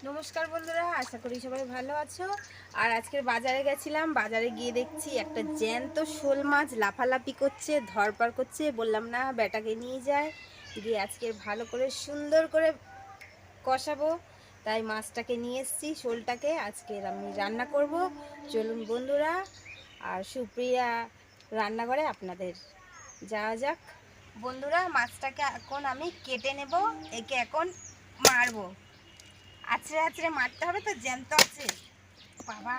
নমস্কার বন্ধুরা, আশা করি সবাই ভালো আছো। আর আজকের বাজারে গেছিলাম, বাজারে গিয়ে দেখছি একটা জ্যান্ত শোল মাছ লাফালাফি করছে, ধরপার করছে। বললাম না বেটাকে নিয়ে যায়, গিয়ে আজকে ভালো করে সুন্দর করে কষাবো। তাই মাছটাকে নিয়ে এসেছি, শোলটাকে আজকে আমি রান্না করব। চলুন বন্ধুরা, আর সুপ্রিয়া রান্নাঘরে আপনাদের যাওয়া যাক। বন্ধুরা, মাছটাকে এখন আমি কেটে নেব, একে এখন মারবো। আছড়ে আছড়ে মারতে হবে তো, জ্যান্ত আছে। বাবা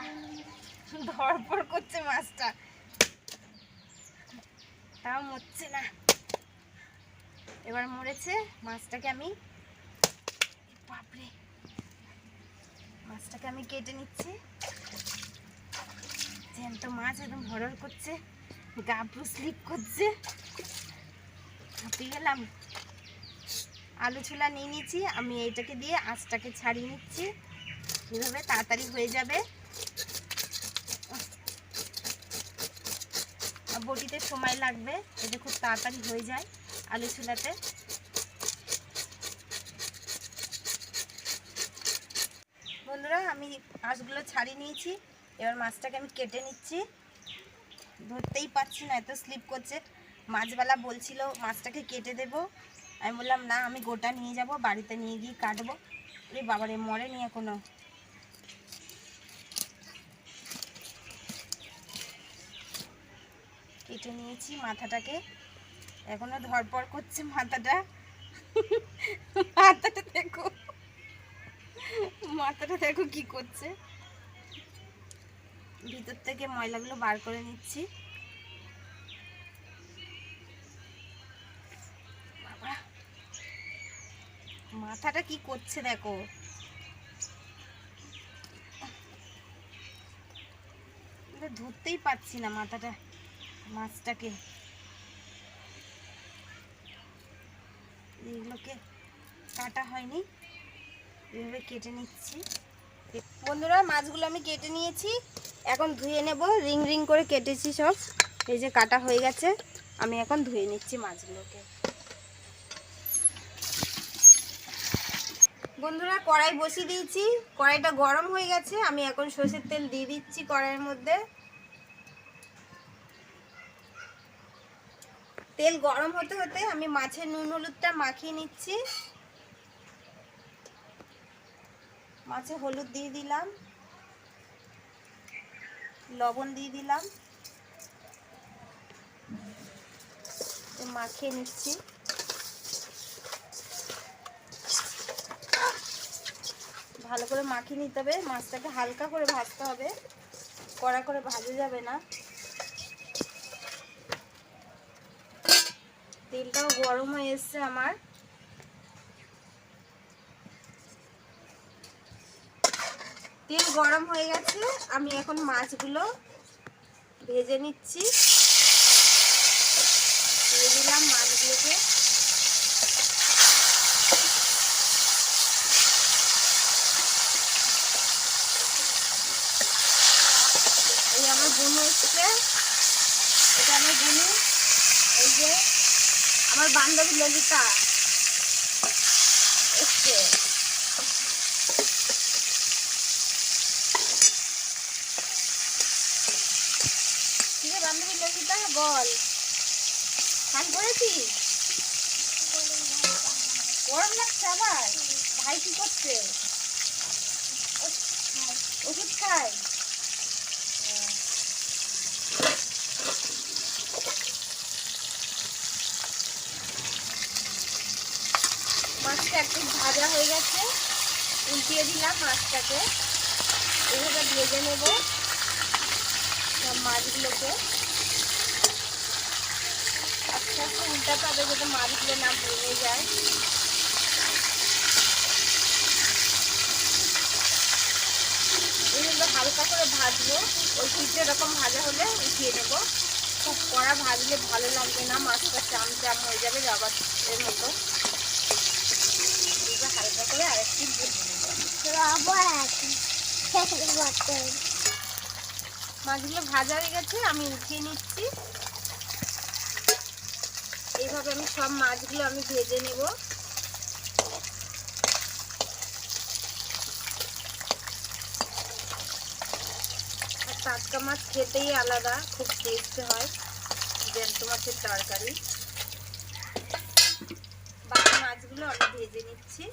ধরপড় করছে মাছটা, তাও মরছে না। এবার মরেছে মাছটাকে আমি, বাপরে, মাছটাকে আমি কেটে নিচ্ছি। জ্যান্ত মাছ একদম হরর করছে, গা পুরো স্লিপ করছে, হাঁপিয়ে গেলাম। আলু ছোলা নিয়ে নিচ্ছি আমি, এইটাকে দিয়ে আঁচটাকে ছাড়িয়ে নিচ্ছি, এভাবে তাড়াতাড়ি হয়ে যাবে। বটিতে সময় লাগবে, এটা খুব তাড়াতাড়ি হয়ে যায় আলু ছোলাতে। বন্ধুরা, আমি আঁশগুলো ছাড়িয়ে নিয়েছি, এবার মাছটাকে আমি কেটে নিচ্ছি। ধরতেই পারছি না, এত স্লিপ করছে। মাছওয়ালা বলছিল মাছটাকে কেটে দেবো, আমি বললাম না, আমি গোটা নিয়ে যাব, বাড়িতে নিয়ে গিয়ে কাটবো। এই বাবারে, মরে নিয়ে কোনো। কেটে নিয়েছি মাথাটাকে, এখনো ধরপড় করছে মাথাটা। মাথাটা দেখো, মাথাটা দেখো কি করছে। ভিতর থেকে ময়লাগুলো বার করে নিচ্ছি। বাবা, মাথাটা কি করছে দেখো। ধরতেই পারছি না মাথাটা, মাছটাকে। এগুলোকে কাটা হয়নি, এভাবে কেটে নিচ্ছি। বন্ধুরা, মাছগুলো আমি কেটে নিয়েছি, এখন ধুয়ে নেব। রিং রিং করে কেটেছি সব, এই যে কাটা হয়ে গেছে। আমি এখন ধুয়ে নিচ্ছি মাছগুলোকে। বন্ধুরা, কড়াই বসিয়ে দিয়েছি, কড়াইটা গরম হয়ে গেছে। আমি এখন সরষের তেল দিয়ে দিচ্ছি কড়াইয়ের মধ্যে। তেল গরম হতে হতে আমি মাছের নুন হলুদটা মাখিয়ে নিচ্ছি। মাছে হলুদ দিয়ে দিলাম, লবণ দিয়ে দিলাম, মাখিয়ে নিচ্ছি। ভালো করে মাখিয়ে নিতে হবে, মাছটাকে হালকা করে ভাজতে হবে, কড়া করে ভাজা যাবে না। তেলটাও গরম হয়ে এসছে আমার। তেল গরম হয়ে গেছে, আমি এখন মাছগুলো ভেজে নিচ্ছি। দিয়ে দিলাম মাছগুলোকে। এই আমার বুনু এসছে, এটা আমার বুনু। এই যে আমার বান্ধবী ললিতা এসছে। বান্ধবী ললিতা, বল, স্নান করেছিস? গরম লাগছে আবার? ভাই কি করছে? ওষুধ খায়। মাছটা একটু ভাজা হয়ে গেছে, উল্টিয়ে দিলাম মাছটাকে। এভাবে ভেজে নেব সব মাছগুলোকে। আস্তে আস্তে উল্টাতে হবে যাতে মাছগুলো না ভেঙে যায়। এইগুলো হালকা করে ভাজবো, ওই পিঠে এরকম ভাজা হলে উঠিয়ে নেব। খুব কড়া ভাজলে ভালো লাগবে না, মাছটা চাম চাম হয়ে যাবে রাবার এর মতো। হালকা করে আরেকটু ভেজে নেব। মাছগুলো ভাজা হয়ে গেছে, আমি উঠিয়ে নিচ্ছি। আমি সব মাছগুলো আমি ভেজে নেব। আর টাটকা মাছ খেতেই আলাদা, খুব টেস্ট হয় জ্যান্ত মাছের তরকারি। বাকি মাছগুলো আমি ভেজে নিচ্ছি।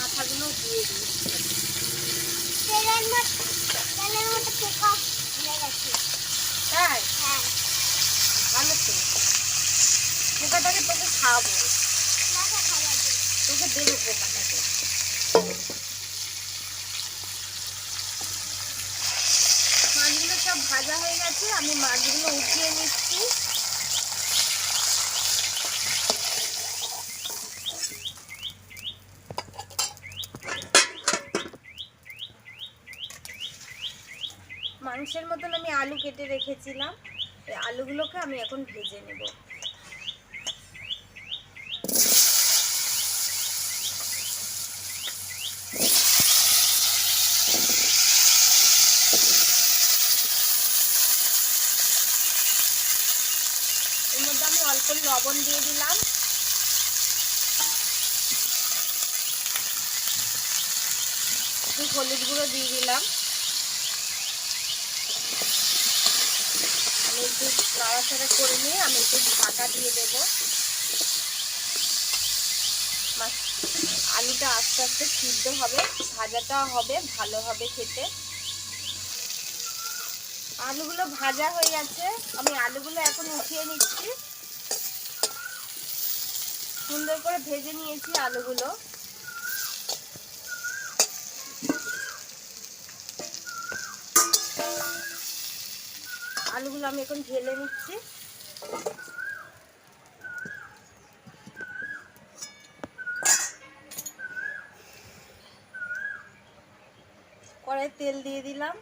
মাথাগুলো দিয়ে দিই। তাই ভালো তো, পোকাটাকে তোকে খাওয়াবো, তোকে দেবো পোকাটাকে। মাছগুলো সব ভাজা হয়ে গেছে, আমি মাছগুলো উঠিয়ে নিচ্ছি। মাংসের মতন আমি আলু কেটে রেখেছিলাম, এই আলুগুলোকে আমি এখন ভেজে নেব। এর মধ্যে আমি অল্প লবণ দিয়ে দিলাম, একটু হলুদ গুঁড়ো দিয়ে দিলাম। আমি একটু নাড়াচাড়া করে নিয়ে আমি একটু ঢাকা দিয়ে দেবো। আলুটা আস্তে আস্তে সিদ্ধ হবে, ভাজাটা হবে, ভালো হবে খেতে। আলুগুলো ভাজা হয়ে গেছে, আমি আলুগুলো এখন উঠিয়ে নিচ্ছি। সুন্দর করে ভেজে নিয়েছি আলুগুলো। আলুগুলো আমি এখন ঢেলে নিচ্ছি। কড়াই তেল দিয়ে দিলাম,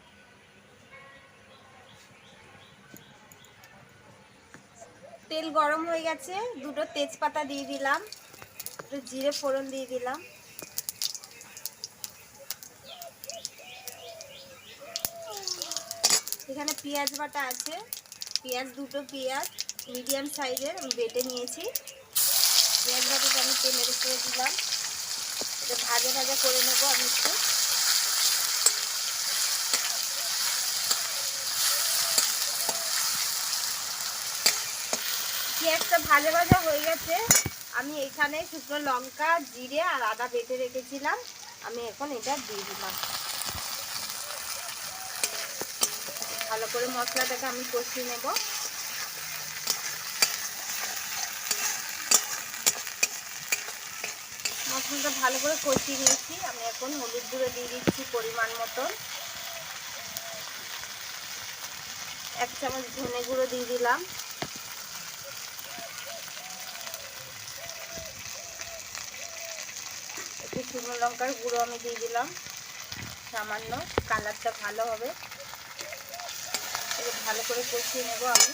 তেল গরম হয়ে গেছে, দুটো তেজপাতা দিয়ে দিলাম, একটু জিরে ফোড়ন দিয়ে দিলাম। এখানে পেঁয়াজ বাটা আছে, দুটো পেঁয়াজ মিডিয়াম সাইজের আমি বেটে নিয়েছি। পেঁয়াজ বাটাটা আমি তেলের উপরে দিলাম, এটা ভাজা ভাজা করে নেবো আমি একটু। পেঁয়াজটা ভাজা ভাজা হয়ে গেছে, আমি এখানে শুকনো লঙ্কা, জিরে আর আদা বেটে রেখেছিলাম, আমি এখন এটা দিয়ে দিলাম। ভালো করে মশলাটাকে আমি কষিয়ে নেব। মশলাটা ভালো করে কষিয়ে নিয়েছি, আমি এখন হলুদ গুঁড়ো দিয়ে দিচ্ছি পরিমাণ মতন। 1 চামচ ধনে গুঁড়ো দিয়ে দিলাম। একটু শুকনো লঙ্কার গুঁড়ো আমি দিয়ে দিলাম সামান্য, কালারটা ভালো হবে। ভালো করে কষিয়ে নেব আমি।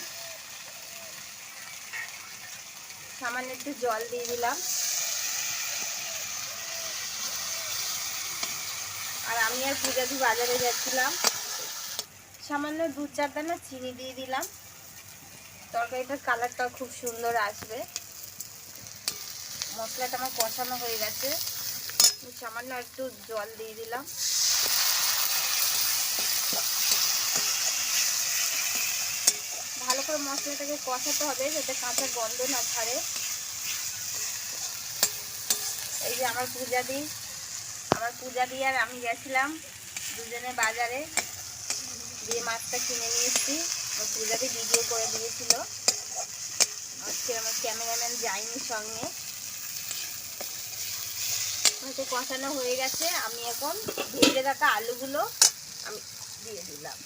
সামান্য একটু জল দিয়ে দিলাম। আর আমি আর পূজাদি বাজারে যাচ্ছিলাম, সামান্য 2-4 দানা চিনি দিয়ে দিলাম, তরকারিটার কালারটাও খুব সুন্দর আসবে। মশলাটা আমার কষানো হয়ে গেছে, সামান্য একটু জল দিয়ে দিলাম। ভালো করে মশলাটাকে কষাতে হবে যাতে কাঁচা গন্ধ না ছাড়ে। এই যে আমার পূজাদি আর আমি গেছিলাম দুজনে বাজারে, দিয়ে মাছটা কিনে নিয়ে এসেছি। আমার পূজাদি ভিডিও করে দিয়েছিল, আজকে আমার ক্যামেরাম্যান যায়নি সঙ্গে। হয়তো কষানো হয়ে গেছে, আমি এখন ভেজে রাখা আলুগুলো আমি দিয়ে দিলাম।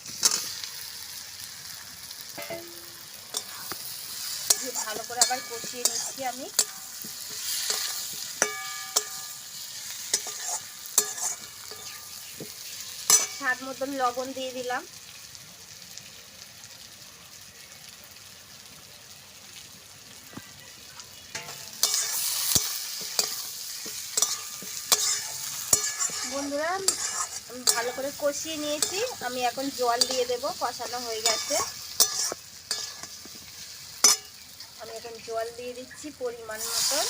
ভালো করে আবার কষিয়ে নিচ্ছি আমি। স্বাদ মতন লবণ দিয়ে দিলাম। বন্ধুরা আমি ভালো করে কষিয়ে নিয়েছি, আমি এখন জল দিয়ে দেব। কষানো হয়ে গেছে, আমি এখন জল দিয়ে দিচ্ছি পরিমাণ মতন।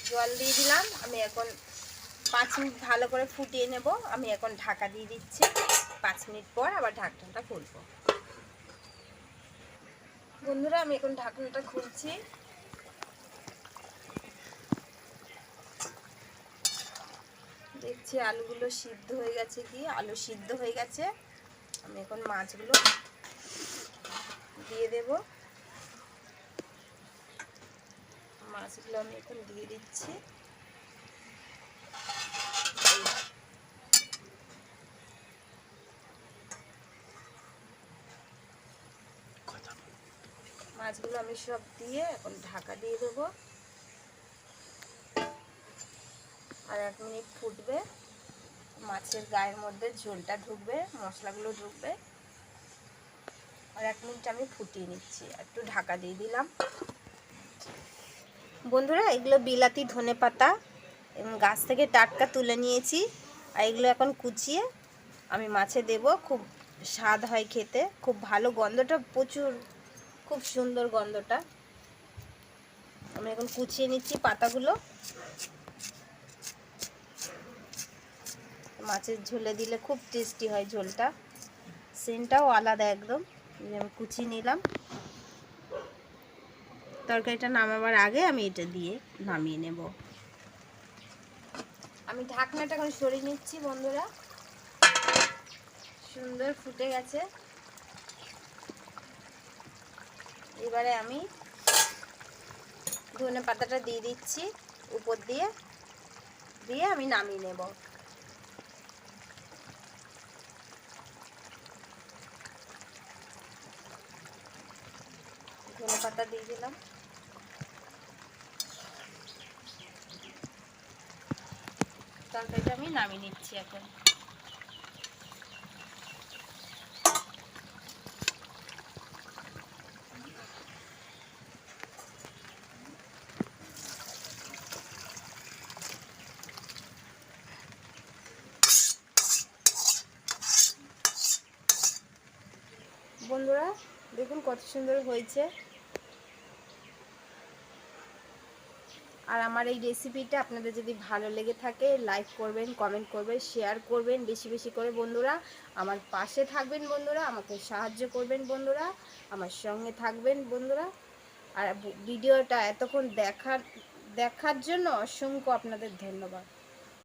জল দিয়ে দিলাম, আমি এখন 5 মিনিট ভালো করে ফুটিয়ে নেব। আমি এখন ঢাকা দিয়ে দিচ্ছি, 5 মিনিট পর আবার ঢাকনাটা খুলবো। বন্ধুরা আমি এখন ঢাকনাটা খুলছি। দেখছি আলুগুলো সিদ্ধ হয়ে গেছে, কি আলু সিদ্ধ হয়ে গেছে। আমি এখন মাছগুলো দিয়ে দেব। মাছগুলো আমি এখন দিয়ে দিচ্ছি। মাছগুলো আমি সব দিয়ে এখন ঢাকা দিয়ে দেবো, আর 1 মিনিট ফুটবে। মাছের গায়ের মধ্যে ঝোলটা ঢুকবে, মশলাগুলো ঢুকবে, আর 1 মিনিট আমি ফুটিয়ে নিচ্ছি। একটু ঢাকা দিয়ে দিলাম। বন্ধুরা এগুলো বিলাতি ধনেপাতা গাছ থেকে টাটকা তুলে নিয়েছি, আর এগুলো এখন কুচিয়ে আমি মাছে দেব। খুব স্বাদ হয় খেতে, খুব ভালো, গন্ধটা প্রচুর, খুব সুন্দর গন্ধটা। আমি এখন কুচিয়ে নিচ্ছি পাতাগুলো। মাছের ঝোলে দিলে খুব টেস্টি হয় ঝোলটা, সেন্টটাও আলাদা একদম। আমি কুচিয়ে নিলাম। তরকারিটা নামাবার আগে আমি এটা দিয়ে নামিয়ে নেব। আমি ঢাকনাটা এখন সরিয়ে নিচ্ছি। বন্ধুরা সুন্দর ফুটে গেছে। এবারে আমি ধনে পাতাটা দিয়ে দিচ্ছি উপর দিয়ে, দিয়ে আমি নামিয়ে নেব। ধনে পাতা দিয়ে দিলাম। তরকারিটা আমি নামিয়ে নিচ্ছি এখন। বন্ধুরা দেখুন কত সুন্দর হয়েছে। আর আমার এই রেসিপিটা আপনাদের যদি ভালো লেগে থাকে লাইক করবেন, কমেন্ট করবেন, শেয়ার করবেন বেশি বেশি করে। বন্ধুরা আমার পাশে থাকবেন, বন্ধুরা আমাকে সাহায্য করবেন, বন্ধুরা আমার সঙ্গে থাকবেন বন্ধুরা। আর ভিডিওটা এতক্ষণ দেখার জন্য অসংখ্য আপনাদের ধন্যবাদ।